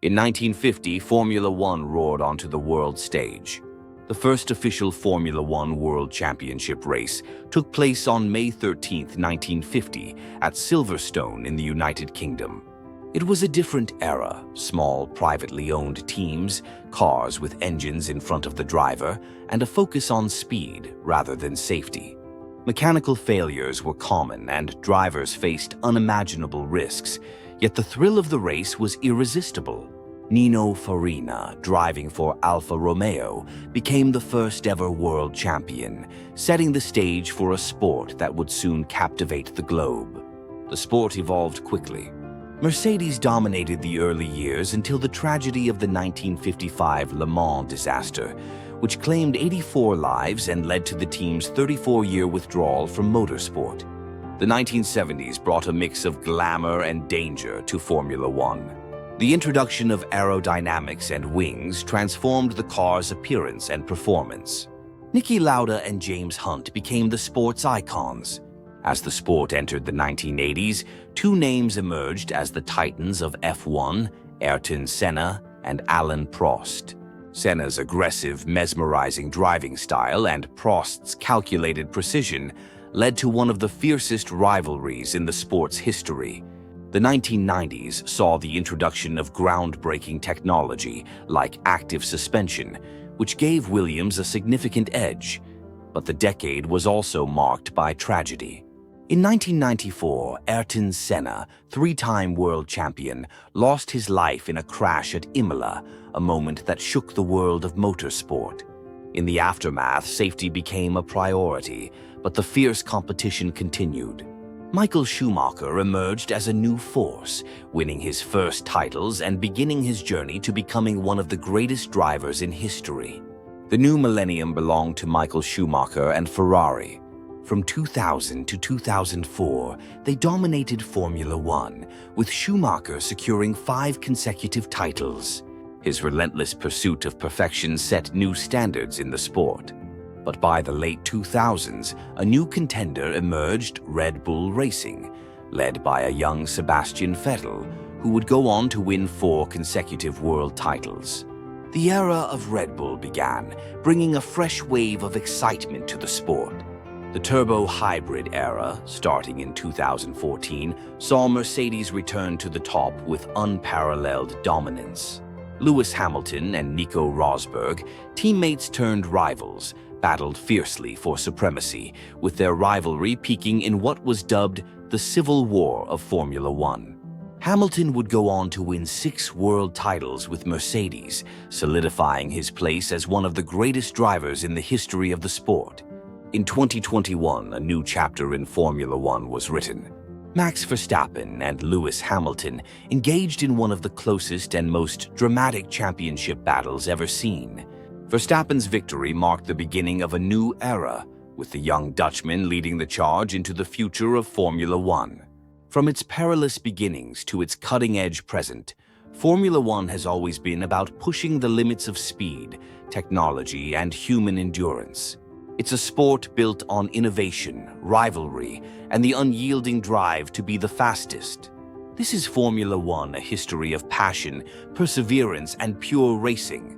In 1950, Formula One roared onto the world stage. The first official Formula One World Championship race took place on May 13, 1950, at Silverstone in the United Kingdom. It was a different era: small, privately owned teams, cars with engines in front of the driver, and a focus on speed rather than safety. Mechanical failures were common and drivers faced unimaginable risks, yet the thrill of the race was irresistible. Nino Farina, driving for Alfa Romeo, became the first ever world champion, setting the stage for a sport that would soon captivate the globe. The sport evolved quickly. Mercedes dominated the early years until the tragedy of the 1955 Le Mans disaster, which claimed 84 lives and led to the team's 34-year withdrawal from motorsport. The 1970s brought a mix of glamour and danger to Formula One. The introduction of aerodynamics and wings transformed the car's appearance and performance. Niki Lauda and James Hunt became the sport's icons. As the sport entered the 1980s, two names emerged as the titans of F1, Ayrton Senna and Alain Prost. Senna's aggressive, mesmerizing driving style and Prost's calculated precision led to one of the fiercest rivalries in the sport's history. The 1990s saw the introduction of groundbreaking technology like active suspension, which gave Williams a significant edge. But the decade was also marked by tragedy. In 1994, Ayrton Senna, three-time world champion, lost his life in a crash at Imola, a moment that shook the world of motorsport. In the aftermath, safety became a priority, but the fierce competition continued. Michael Schumacher emerged as a new force, winning his first titles and beginning his journey to becoming one of the greatest drivers in history. The new millennium belonged to Michael Schumacher and Ferrari. From 2000 to 2004, they dominated Formula One, with Schumacher securing 5 consecutive titles. His relentless pursuit of perfection set new standards in the sport. But by the late 2000s, a new contender emerged: Red Bull Racing, led by a young Sebastian Vettel, who would go on to win 4 consecutive world titles. The era of Red Bull began, bringing a fresh wave of excitement to the sport. The turbo hybrid era, starting in 2014, saw Mercedes return to the top with unparalleled dominance. Lewis Hamilton and Nico Rosberg, teammates turned rivals, battled fiercely for supremacy, with their rivalry peaking in what was dubbed the Civil War of Formula One. Hamilton would go on to win 6 world titles with Mercedes, solidifying his place as one of the greatest drivers in the history of the sport. In 2021, a new chapter in Formula One was written. Max Verstappen and Lewis Hamilton engaged in one of the closest and most dramatic championship battles ever seen. Verstappen's victory marked the beginning of a new era, with the young Dutchman leading the charge into the future of Formula One. From its perilous beginnings to its cutting-edge present, Formula One has always been about pushing the limits of speed, technology, and human endurance. It's a sport built on innovation, rivalry, and the unyielding drive to be the fastest. This is Formula One, a history of passion, perseverance, and pure racing.